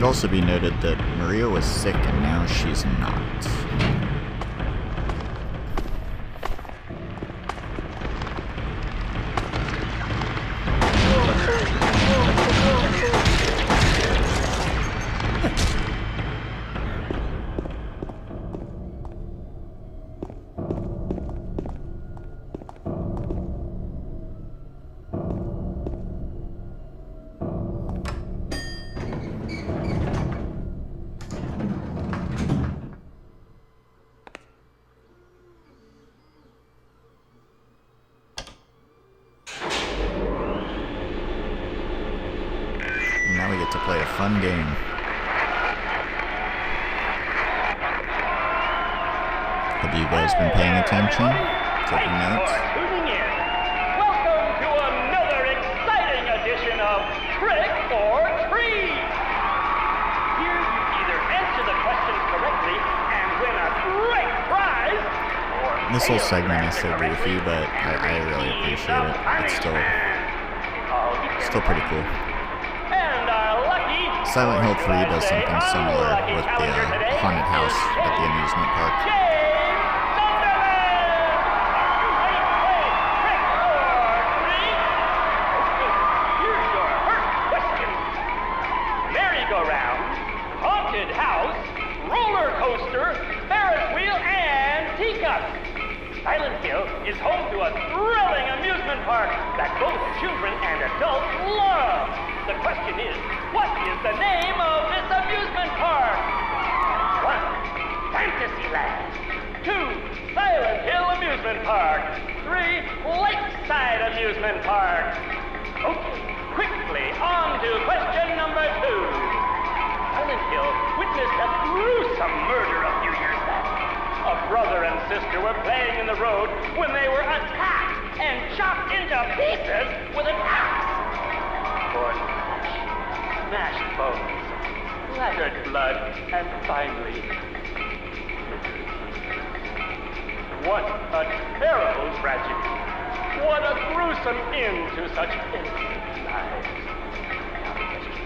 should also be noted that Maria was sick and now she's not. Now we get to play a fun game. Have you guys been paying attention? Taking notes? Tuning in. Welcome to another exciting edition of Trick or Treat. Here you either answer the questions correctly and win a great prize, or This whole fail to segment is answer so correctly goofy, but I really appreciate it. It's still pretty cool. And our lucky Silent Hill 3 does something similar with the haunted house at the amusement park. Merry-go-round, haunted house, roller coaster, Ferris wheel, and teacup. Silent Hill is home to a thrilling amusement park that both children and adults love. The question is, what is the name of this amusement park? 1. Fantasyland. 2. Silent Hill Amusement Park. 3. Lakeside Amusement Park. Okay, quickly on to question number 2. Silent Hill witnessed a gruesome murder a few years back. A brother and sister were playing in the road when they were attacked and chopped into pieces with an axe. Torn flesh, smashed bones, splattered blood, and finally... What a terrible tragedy. What a gruesome end to such innocent lives. Now the question.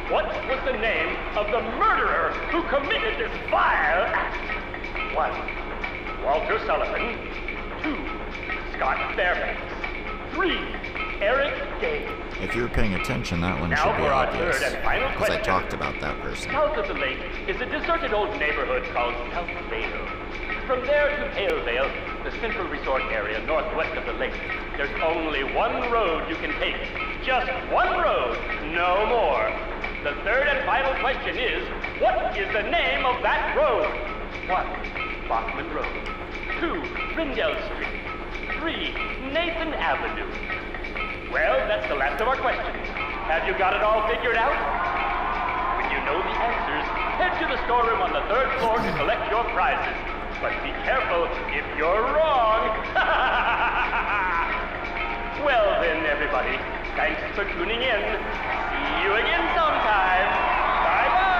What was the name of the murderer who committed this vile act? 1. Walter Sullivan. 2. Scott Fairbanks. 3. Eric Day. If you were paying attention, that one Now should be for our obvious, third and final because I question. talked about that person. South of the lake is a deserted old neighborhood called South Vale. From there to Pale Vale, the central resort area northwest of the lake, there's only one road you can take. Just one road, no more. The third and final question is, what is the name of that road? 1. Bachman Road. 2. Rindell Street. 3. Nathan Avenue. Well, that's the last of our questions. Have you got it all figured out? When you know the answers, head to the storeroom on the 3rd floor to collect your prizes. But be careful if you're wrong. Well then, everybody, thanks for tuning in. See you again sometime. Bye-bye.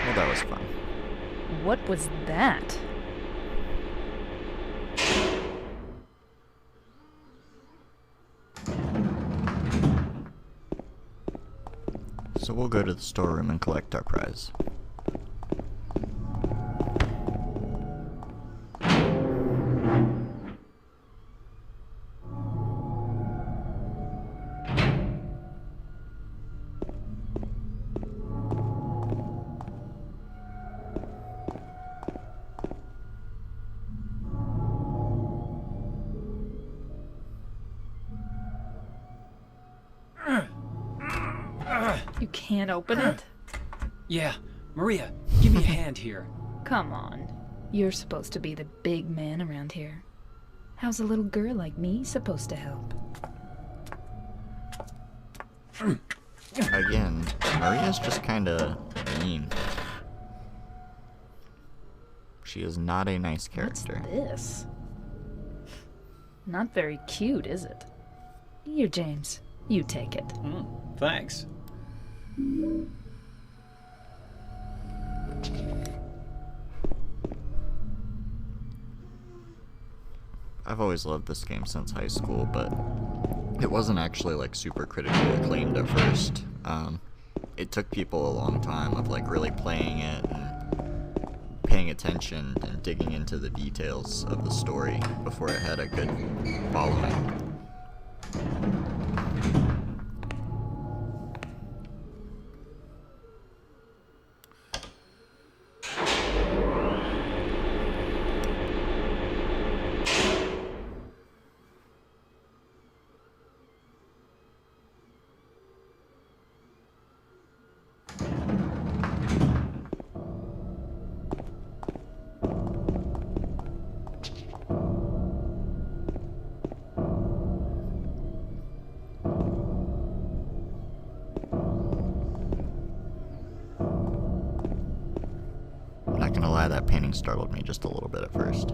Well, that was fun. What was that? So we'll go to the storeroom and collect our prize. You can't open it? Yeah, Maria, give me a hand here. Come on. You're supposed to be the big man around here. How's a little girl like me supposed to help? Again, Maria's just kinda mean. She is not a nice character. What's this? Not very cute, is it? Here, James. You take it. Thanks. I've always loved this game since high school, but it wasn't actually like super critically acclaimed at first. It took people a long time of like really playing it and paying attention and digging into the details of the story before it had a good following. Not gonna lie, that painting startled me just a little bit at first.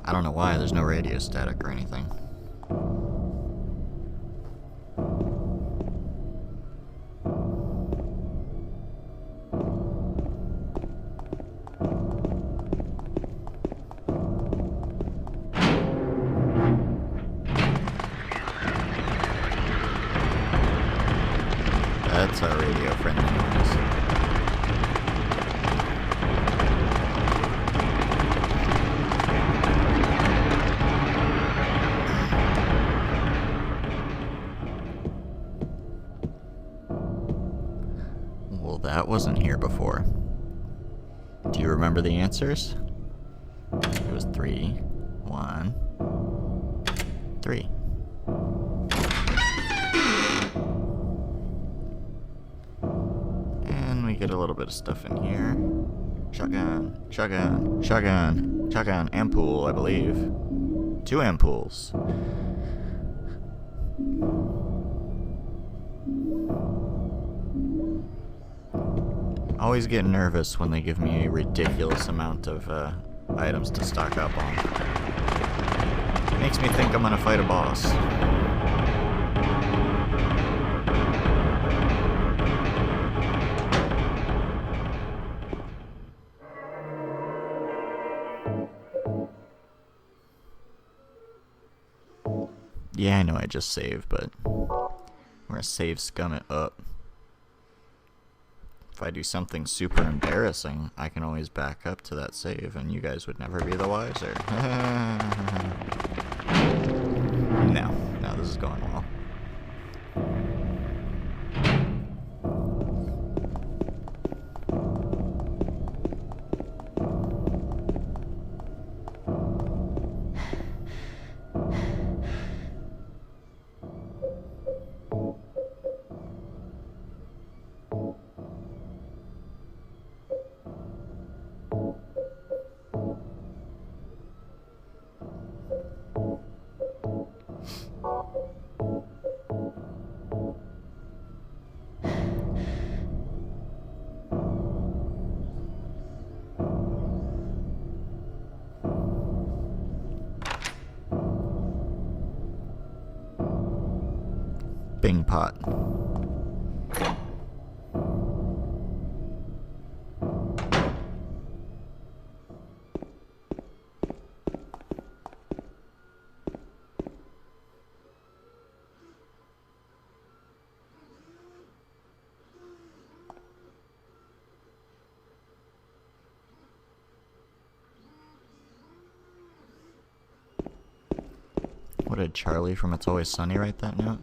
I don't know why, there's no radio static or anything. That's our radio-friendly noise. Well, that wasn't here before. Do you remember the answers? It was 3, 1, 3. And we get a little bit of stuff in here. Shotgun, shotgun, shotgun, shotgun, ampoule, I believe. 2 ampoules. Always get nervous when they give me a ridiculous amount of items to stock up on. Makes me think I'm gonna fight a boss. Yeah, I know I just saved, but we're gonna save scum it up. If I do something super embarrassing, I can always back up to that save, and you guys would never be the wiser. No, this is going well. Bing pot. What did Charlie from It's Always Sunny write that note?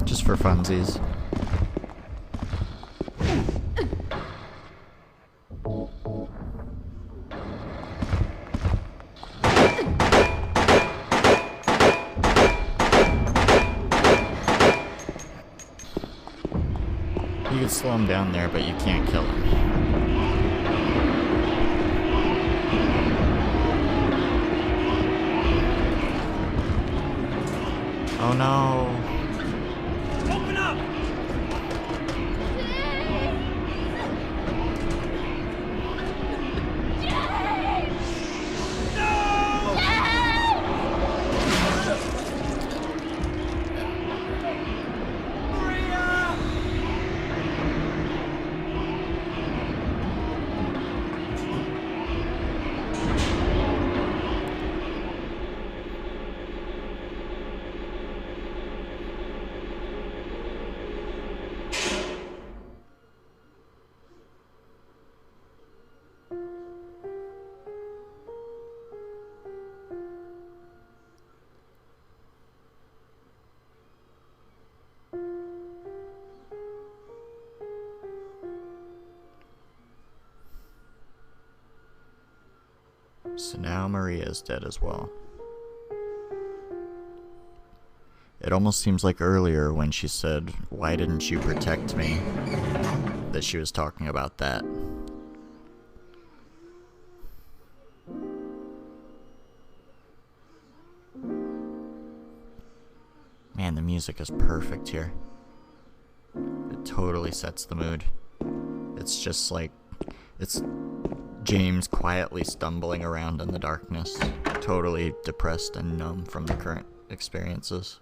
Just for funsies. could slow him down there, but you can't kill him. Oh no. Open up! So now Maria is dead as well. It almost seems like earlier when she said, "Why didn't you protect me?" that she was talking about that. Man, the music is perfect here. It totally sets the mood. It's just like, it's James quietly stumbling around in the darkness, totally depressed and numb from the current experiences.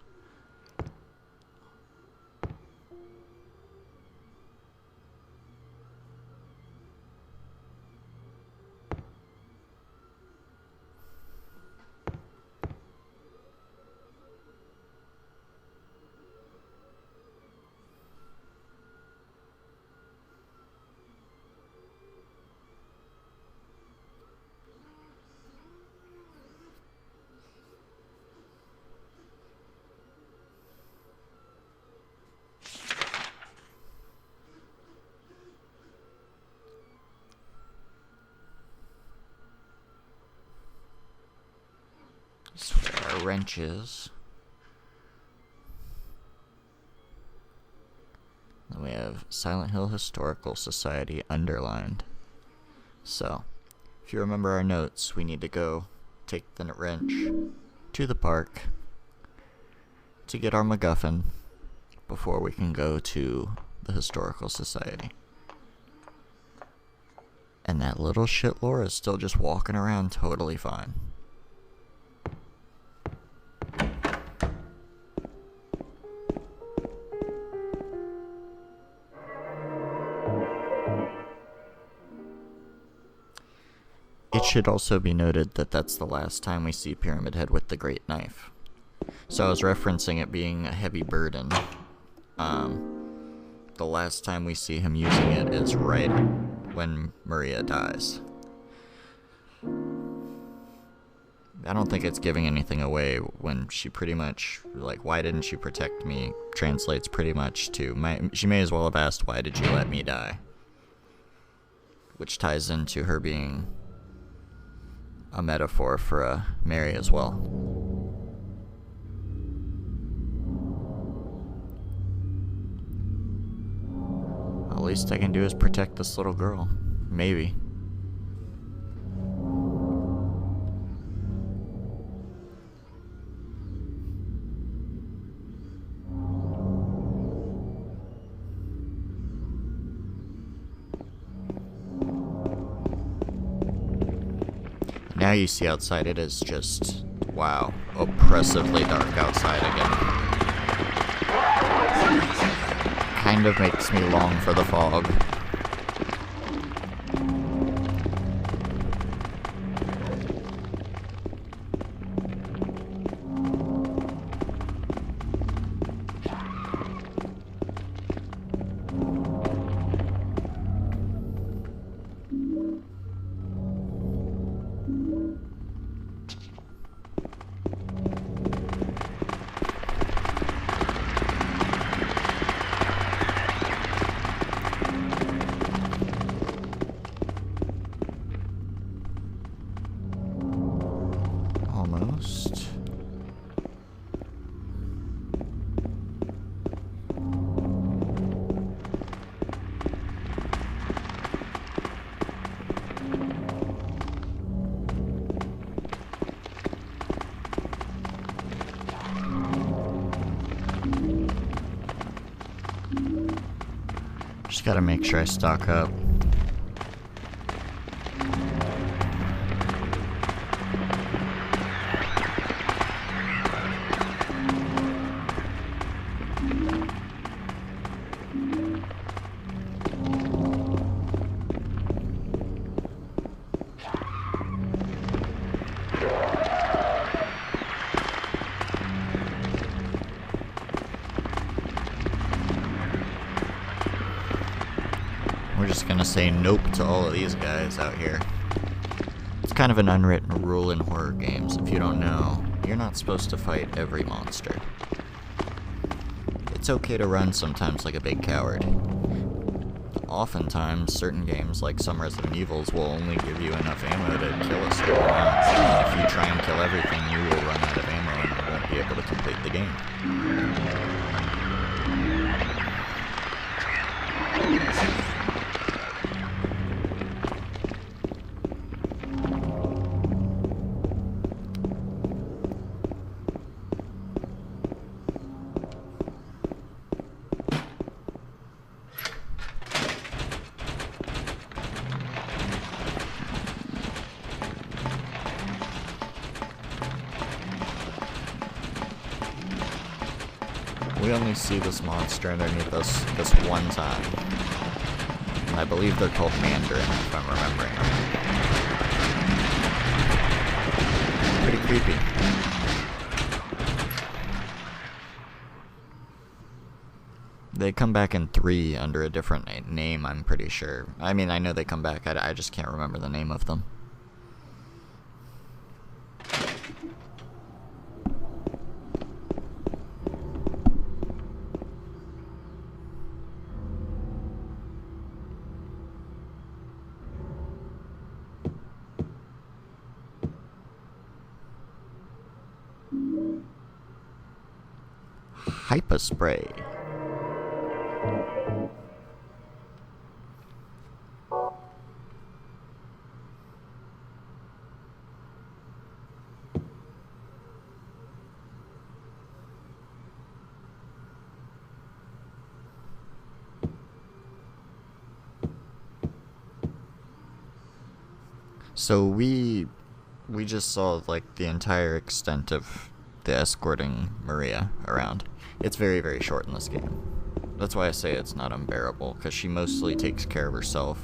That's where our wrench is. Then we have Silent Hill Historical Society underlined. So, if you remember our notes, we need to go take the wrench to the park to get our MacGuffin before we can go to the Historical Society. And that little shit Laura is still just walking around totally fine. It should also be noted that that's the last time we see Pyramid Head with the Great Knife. So I was referencing it being a heavy burden. The last time we see him using it is right when Maria dies. I don't think it's giving anything away when she pretty much, like, "Why didn't you protect me?" translates pretty much to, she may as well have asked, "Why did you let me die?" Which ties into her being a metaphor for Mary as well. All least I can do is protect this little girl. Maybe. Now you see outside, it is just, wow, oppressively dark outside again. Kind of makes me long for the fog. Almost. Gotta make sure I stock up. We're just gonna say nope to all of these guys out here. It's kind of an unwritten rule in horror games. If you don't know, you're not supposed to fight every monster. It's okay to run sometimes like a big coward. Oftentimes, certain games, like some Resident Evils, will only give you enough ammo to kill a certain amount. And if you try and kill everything, you will run out of ammo and you won't be able to complete the game. We only see this monster underneath us this one time. And I believe they're called Mandarin, if I'm remembering right. Pretty creepy. They come back in 3 under a different name, I'm pretty sure. I mean, I know they come back, I just can't remember the name of them. Hypospray. So we just saw like the entire extent of the escorting Maria around. It's very, very short in this game. That's why I say it's not unbearable, because she mostly takes care of herself.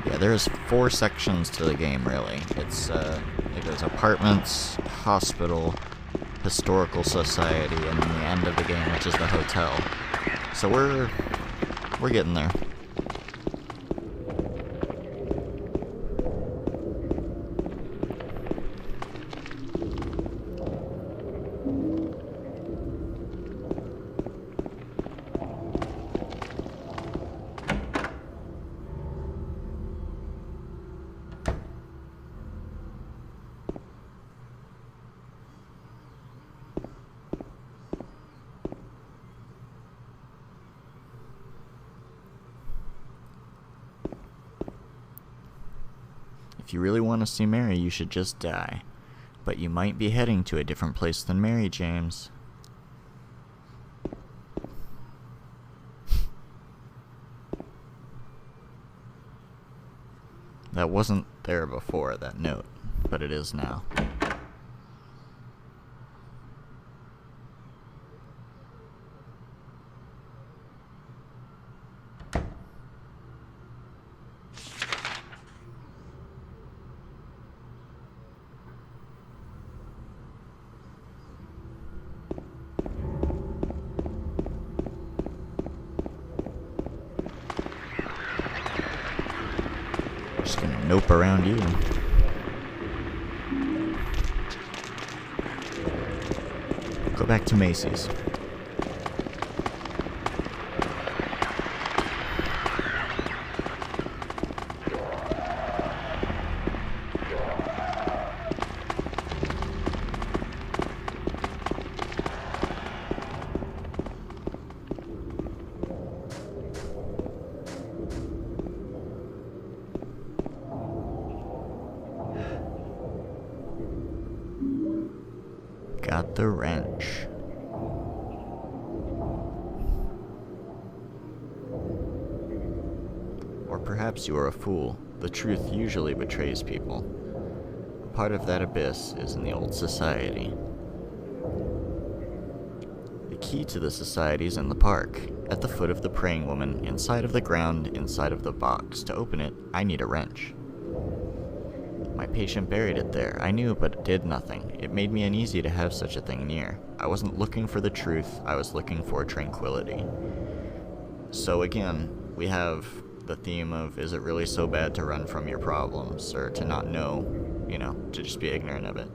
Yeah, there's 4 sections to the game, really. It goes apartments, hospital, historical society, and then the end of the game, which is the hotel. So we're getting there. If you really want to see Mary, you should just die. But you might be heading to a different place than Mary, James. That wasn't there before, that note, but it is now. Just gonna nope around you. Go back to Macy's. the wrench. Or perhaps you are a fool. The truth usually betrays people. Part of that abyss is in the old society. The key to the society is in the park, at the foot of the praying woman, inside of the ground, inside of the box. To open it, I need a wrench. My patient buried it there. I knew, but it did nothing. It made me uneasy to have such a thing near. I wasn't looking for the truth, I was looking for tranquility. So again, we have the theme of, is it really so bad to run from your problems, or to not know, to just be ignorant of it?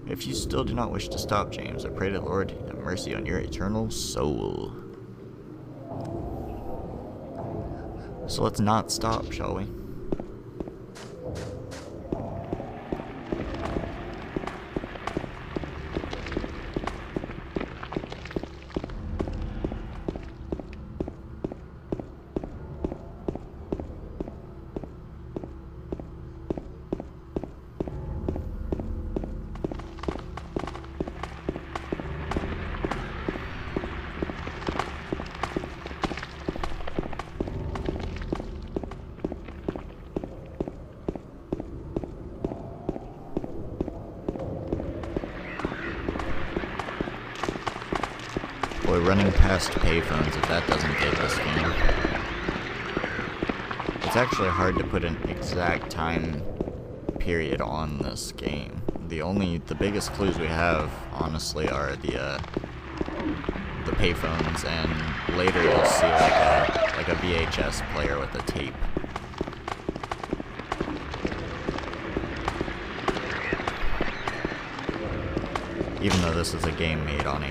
If you still do not wish to stop, James, I pray to the Lord have mercy on your eternal soul. So let's not stop, shall we? Boy, running past payphones, if that doesn't get this game. It's actually hard to put an exact time period on this game. The biggest clues we have, honestly, are the payphones, and later you'll see like a VHS player with a tape. Even though this is a game made on a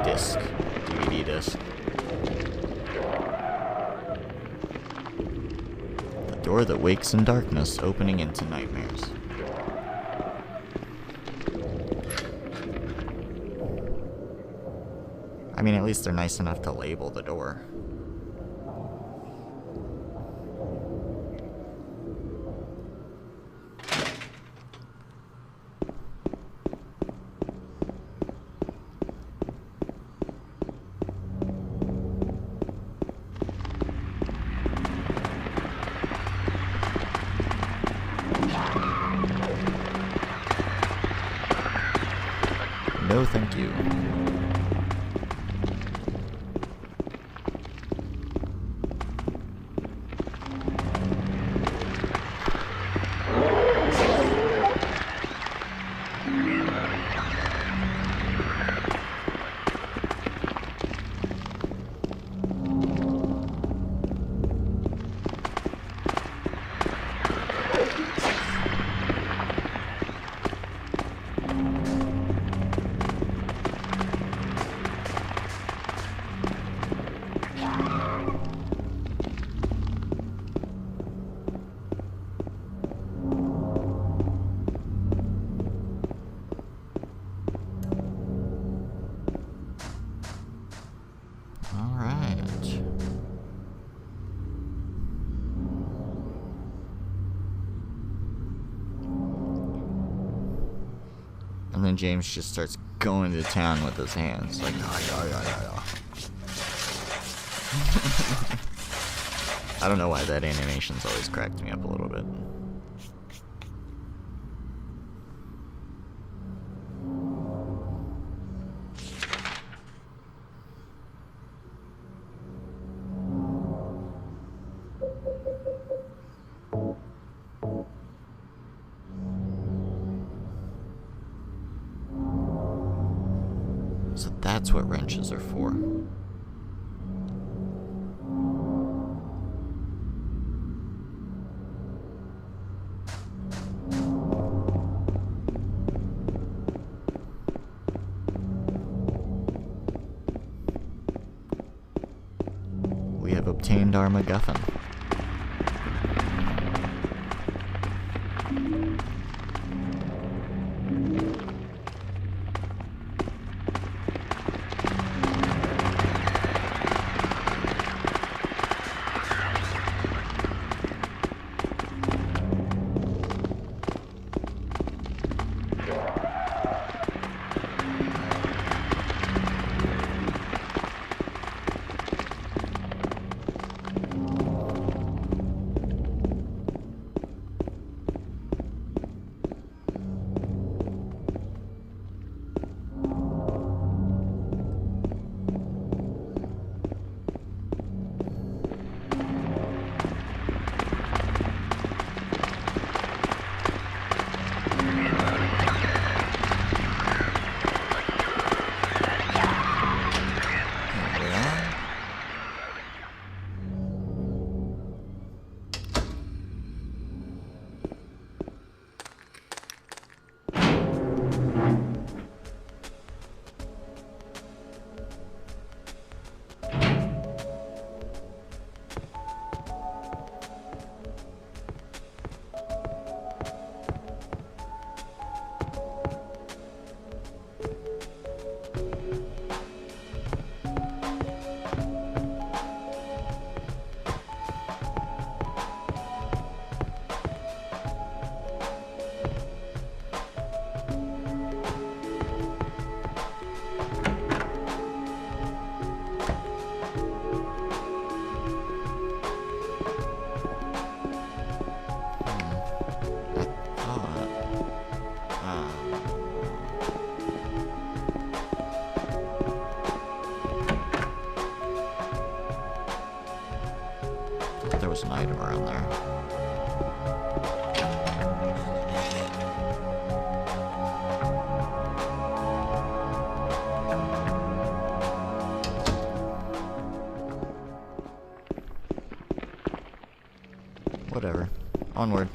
DVD disc. The door that wakes in darkness, opening into nightmares. I mean, at least they're nice enough to label the door. No, thank you. And then James just starts going to town with his hands, like, I don't know why that animation's always cracked me up a little bit. So that's what wrenches are for. We have obtained our MacGuffin. item around there. Whatever. Onward.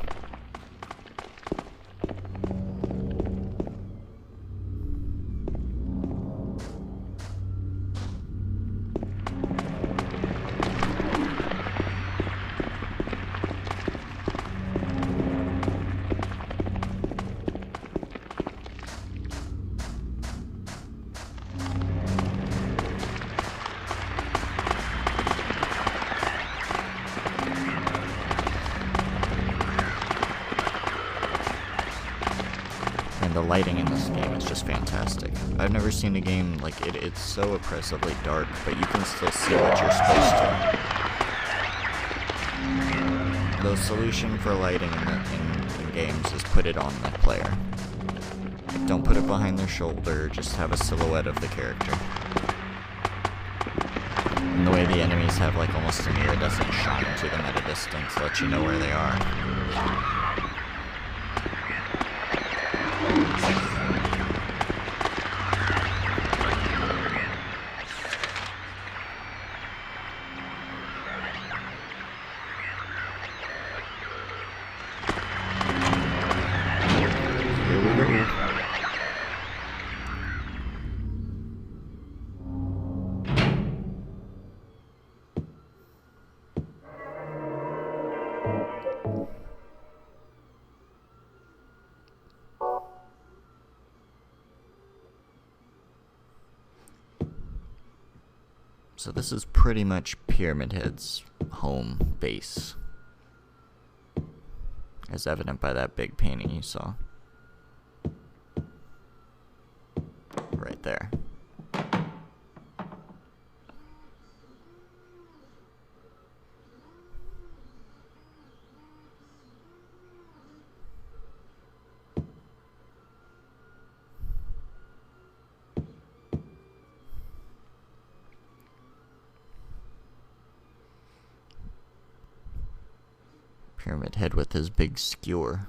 The lighting in this game is just fantastic. I've never seen a game like it. It's so oppressively dark, but you can still see what you're supposed to. The solution for lighting in games is put it on the player. Like, don't put it behind their shoulder, just have a silhouette of the character. And the way the enemies have like almost an iridescent shine to them at a distance to let you know where they are. So this is pretty much Pyramid Head's home base, as evident by that big painting you saw. Right there. Pyramid Head with his big skewer.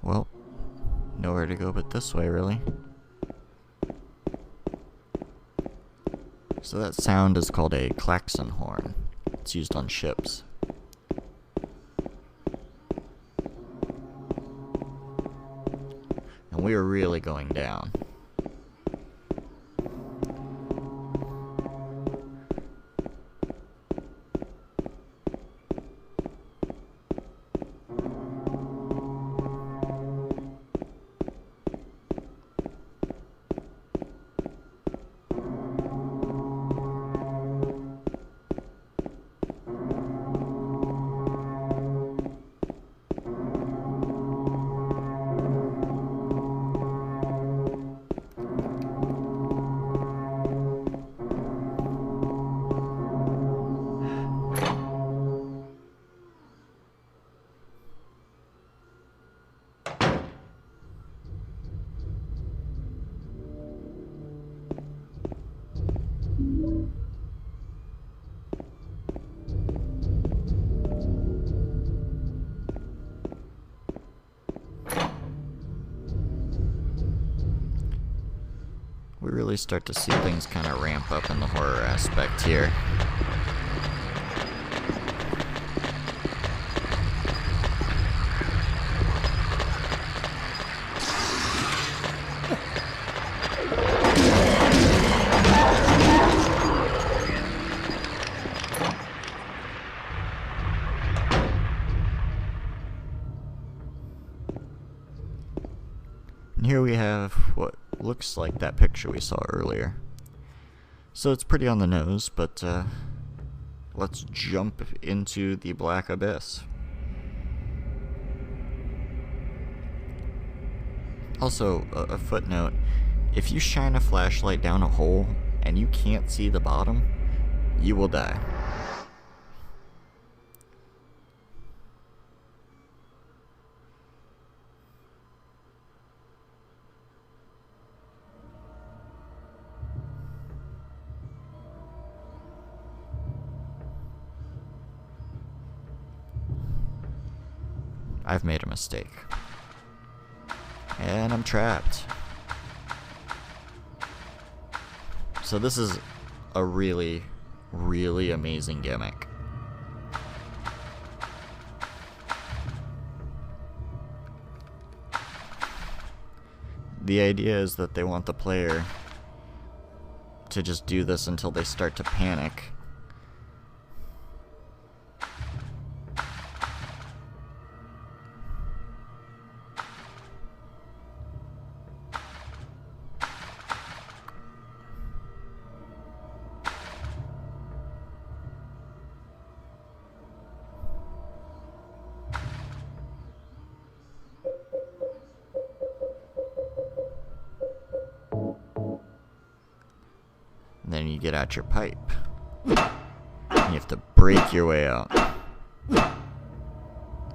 Well, nowhere to go but this way, really. So that sound is called a klaxon horn. It's used on ships. And we are really going down. we really start to see things kind of ramp up in the horror aspect here. And here we have what looks like that picture we saw earlier. So it's pretty on the nose, but let's jump into the black abyss. Also, a footnote, if you shine a flashlight down a hole and you can't see the bottom, you will die. I've made a mistake. And I'm trapped. So this is a really, really amazing gimmick. The idea is that they want the player to just do this until they start to panic. Then you get out your pipe. You have to break your way out.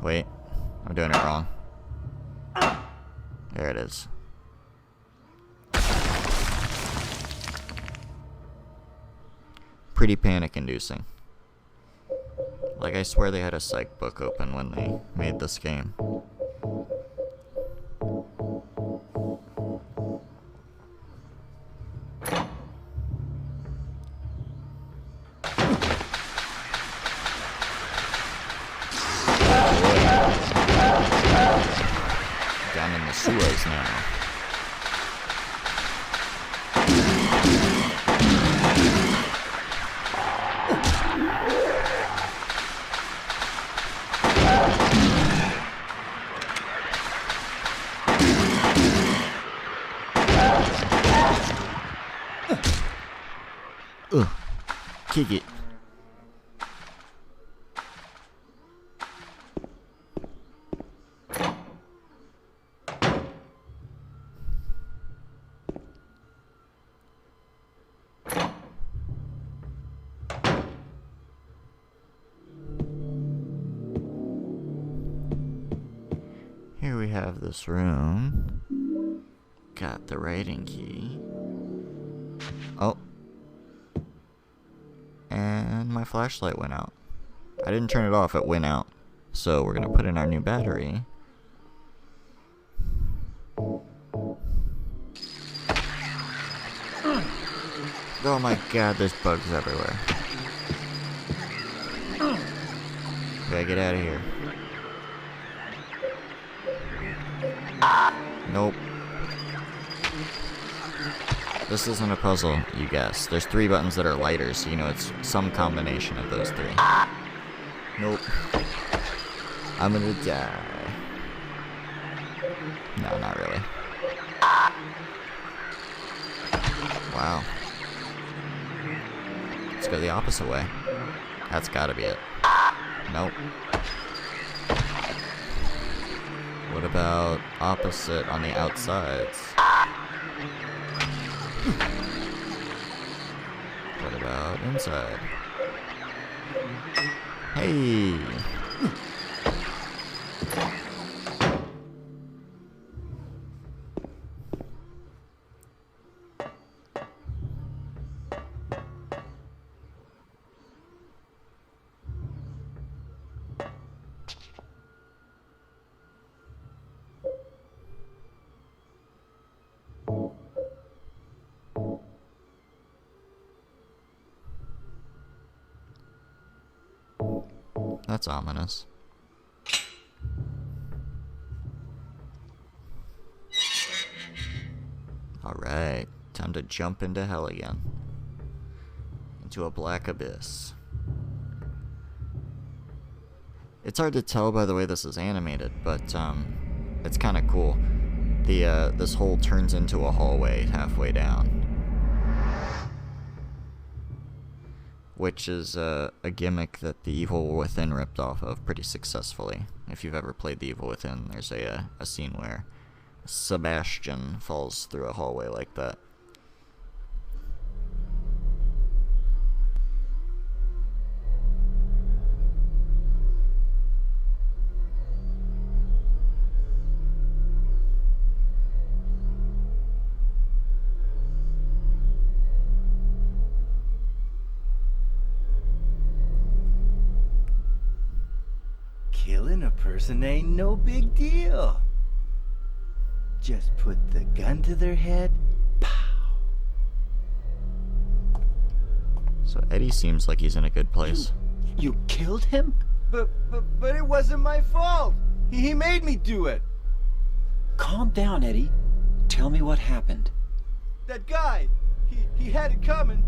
Wait, I'm doing it wrong. There it is. Pretty panic-inducing. Like, I swear they had a psych book open when they made this game. Down in the sewers now. Ugh. Kick it. Here we have this room. Got the writing key. Oh. And my flashlight went out. I didn't turn it off, it went out. So we're gonna put in our new battery. Oh my god, there's bugs everywhere. We gotta get out of here. Nope. This isn't a puzzle, you guess. There's 3 buttons that are lighters, so you know it's some combination of those 3. Nope. I'm gonna die. No, not really. Wow. Let's go the opposite way. That's gotta be it. Nope. What about opposite on the outsides? What about inside? Hey! That's ominous. Alright, time to jump into hell again. Into a black abyss. It's hard to tell by the way this is animated, but it's kind of cool. This hole turns into a hallway halfway down, which is a gimmick that the Evil Within ripped off of pretty successfully. If you've ever played the Evil Within, there's a scene where Sebastian falls through a hallway like that. Killing a person ain't no big deal. Just put the gun to their head. Pow. So Eddie seems like he's in a good place. You killed him? But it wasn't my fault. He made me do it. Calm down, Eddie. Tell me what happened. That guy, he had it coming.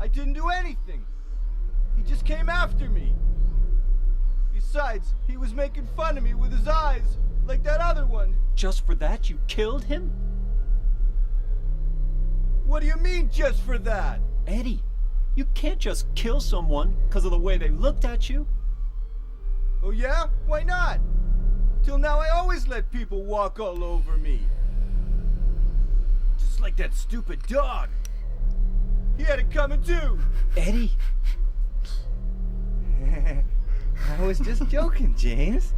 I didn't do anything. He just came after me. Besides, he was making fun of me with his eyes, like that other one. Just for that, you killed him? What do you mean, just for that? Eddie, you can't just kill someone because of the way they looked at you. Oh yeah? Why not? Till now I always let people walk all over me. Just like that stupid dog. He had it coming too. Eddie? I was just joking, James.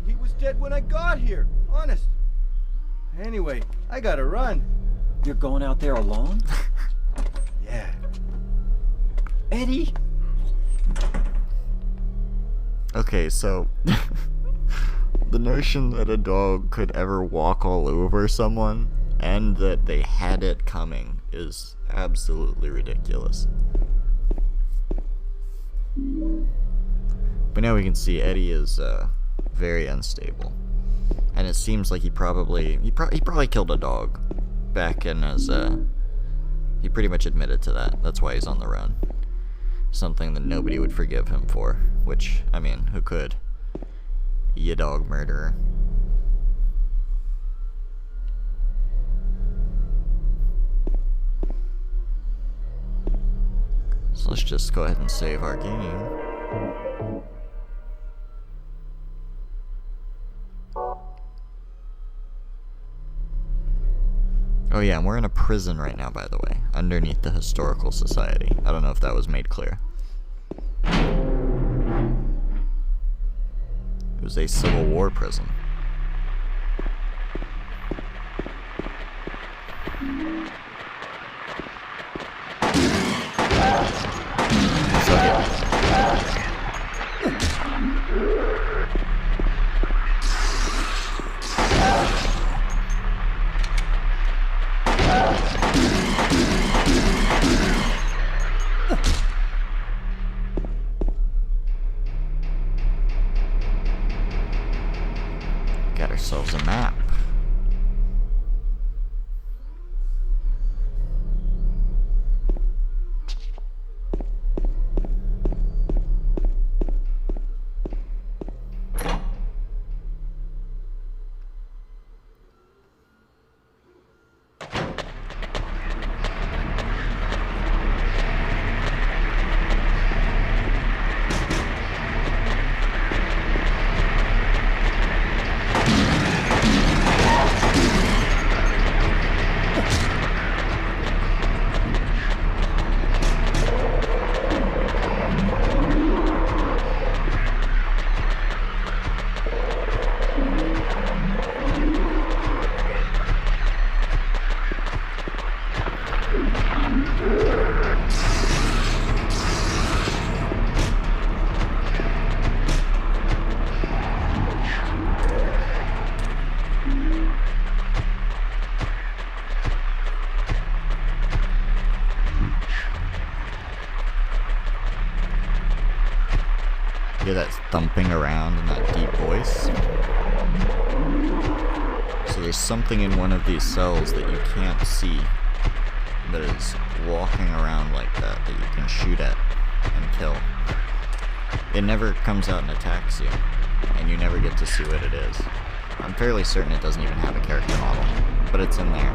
He was dead when I got here, honest. Anyway, I gotta run. You're going out there alone? Yeah. Eddie? Okay, so the notion that a dog could ever walk all over someone and that they had it coming is absolutely ridiculous. But now we can see Eddie is very unstable, and it seems like he probably killed a dog back in his. He pretty much admitted to that. That's why he's on the run. Something that nobody would forgive him for. Which, I mean, who could? You dog murderer. So let's just go ahead and save our game. Oh yeah, and we're in a prison right now, by the way, underneath the Historical Society. I don't know if that was made clear. It was a Civil War prison. Suck it. Got ourselves a map. thumping around in that deep voice. So there's something in one of these cells that you can't see that is walking around like that you can shoot at and kill. It never comes out and attacks you, and you never get to see what it is. I'm fairly certain it doesn't even have a character model, but it's in there.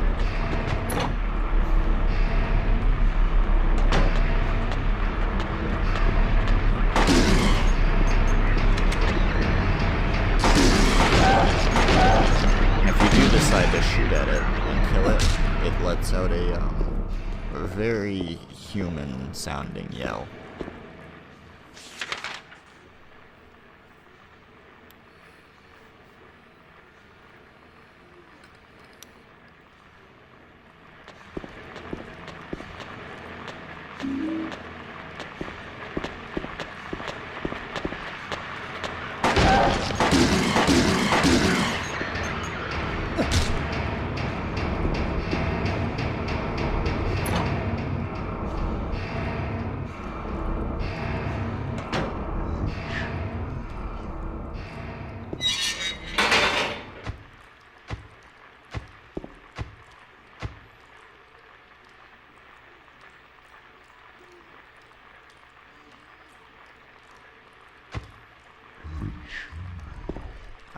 And if you do decide to shoot at it and kill it, it lets out a very human sounding yell.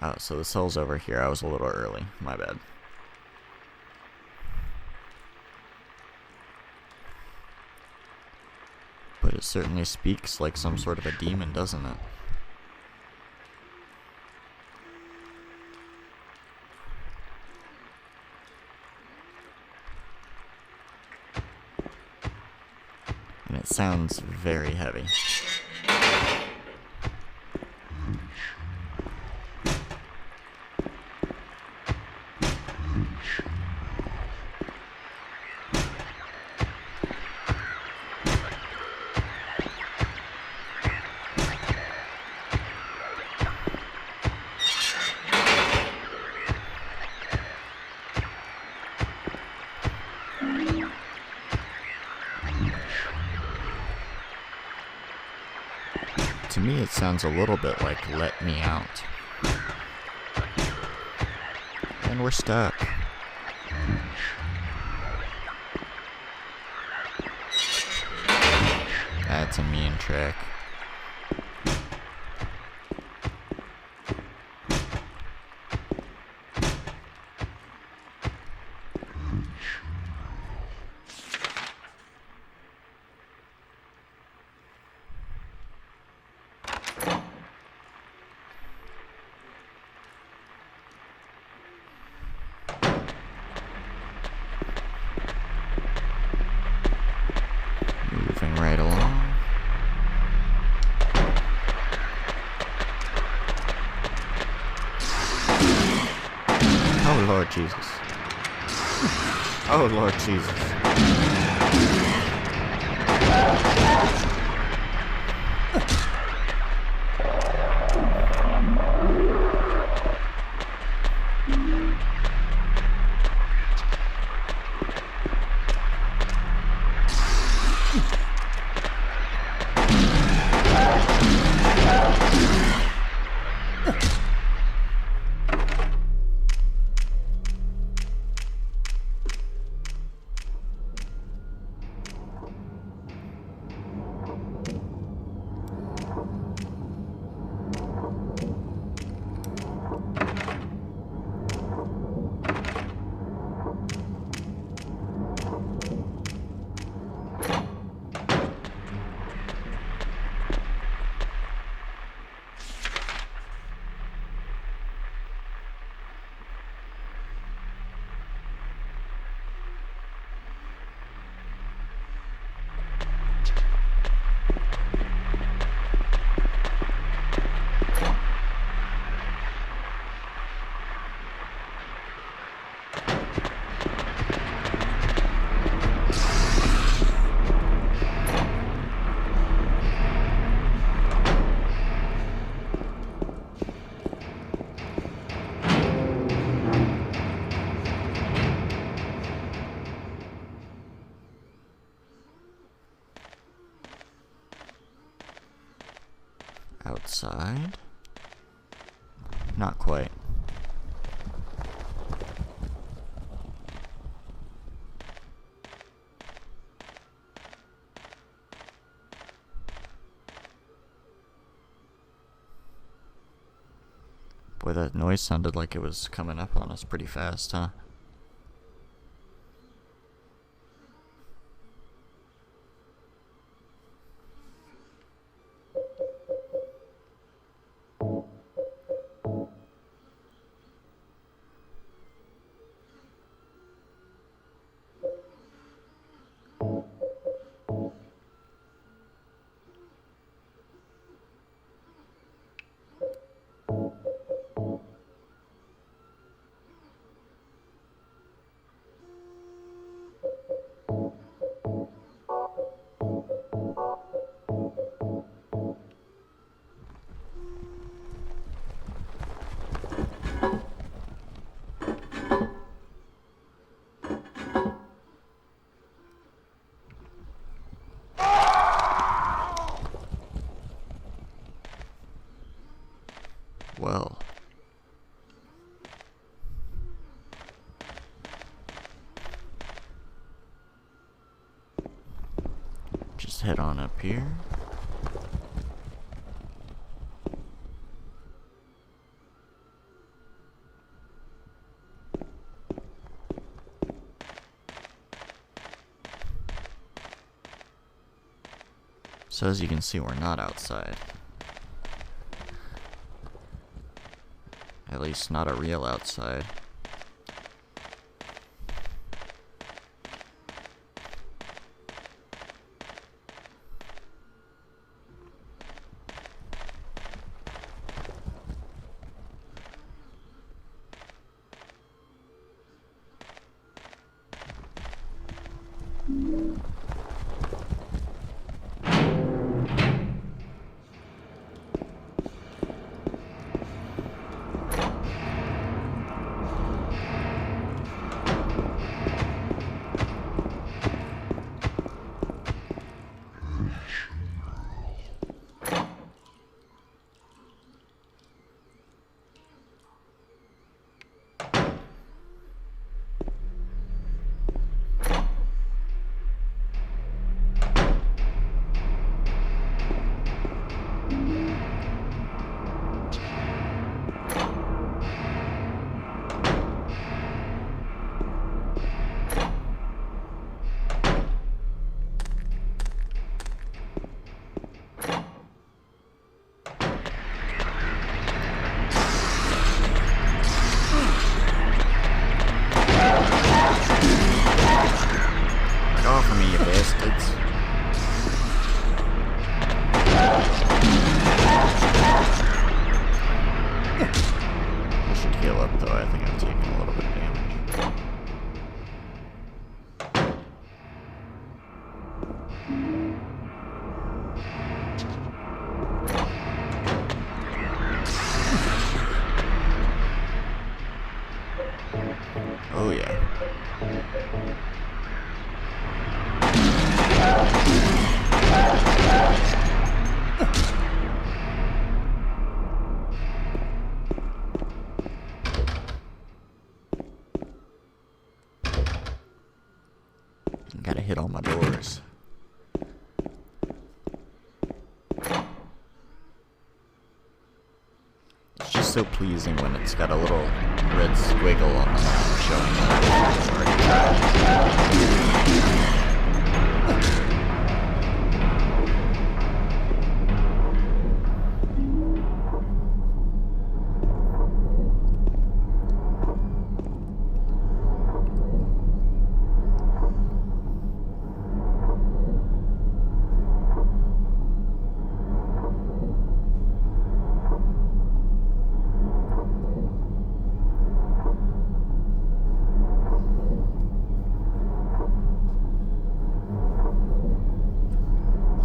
Oh, so the cell's over here. I was a little early. My bad. But it certainly speaks like some sort of a demon, doesn't it? And it sounds very heavy. To me, it sounds a little bit like "Let Me Out." And we're stuck. That's a mean trick. Moving right along. Oh Lord Jesus. Oh Lord Jesus. outside? Not quite. Boy, that noise sounded like it was coming up on us pretty fast, huh? Well, just head on up here. So as you can see, we're not outside. At least not a real outside. Get off of me, you bastards. I should heal up though, I think I'm taking a little bit of damage. Oh yeah. Gotta hit all my doors. It's just so pleasing when it's got a little red squiggle on the map showing that it's already tried.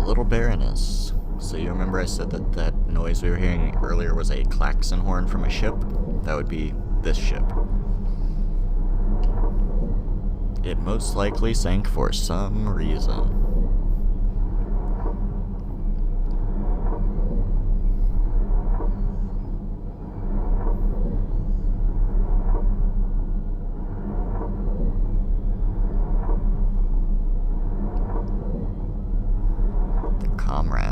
Little Baroness. So you remember I said that that noise we were hearing earlier was a klaxon horn from a ship? That would be this ship. It most likely sank for some reason.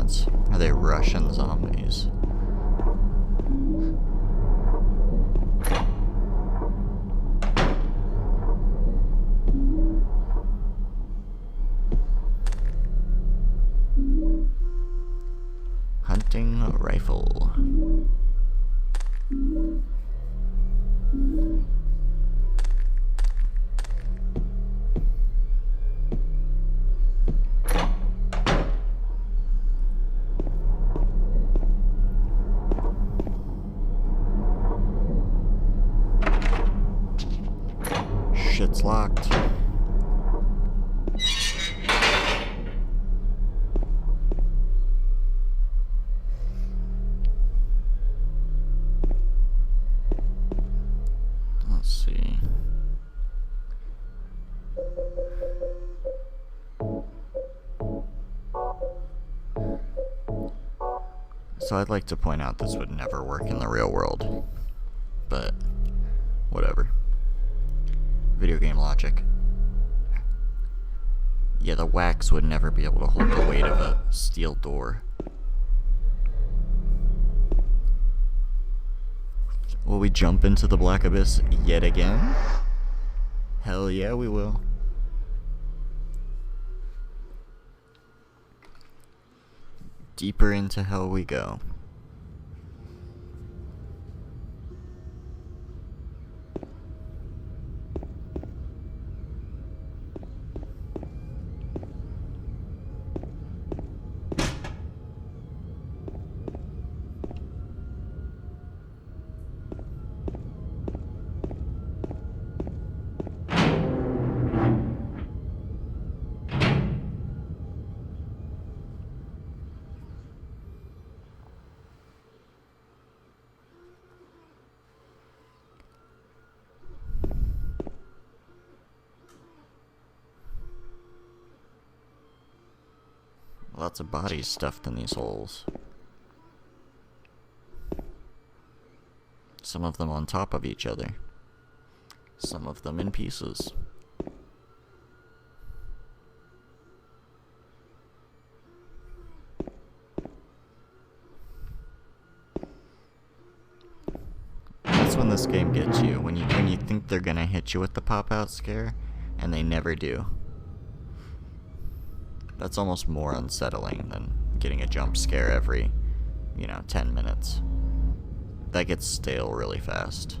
chance. Are they Russian zombies? Hunting rifle. Shit's locked. Let's see. So I'd like to point out this would never work in the real world, but whatever. Video game logic. Yeah, the wax would never be able to hold the weight of a steel door. Will we jump into the black abyss yet again? Hell yeah, we will. Deeper into hell we go. Lots of bodies stuffed in these holes. Some of them on top of each other. Some of them in pieces. That's when this game gets you. When you think they're gonna hit you with the pop-out scare, and they never do. That's almost more unsettling than getting a jump scare every, 10 minutes. That gets stale really fast.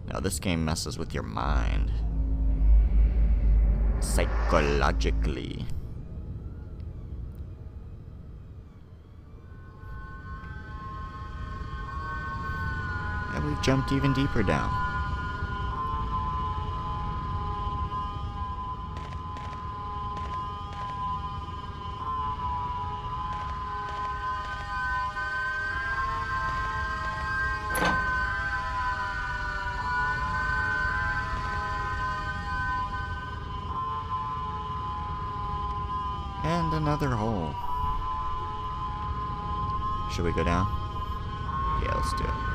Now this game messes with your mind. Psychologically. And we've jumped even deeper down. And another hole. Should we go down? Yeah, let's do it.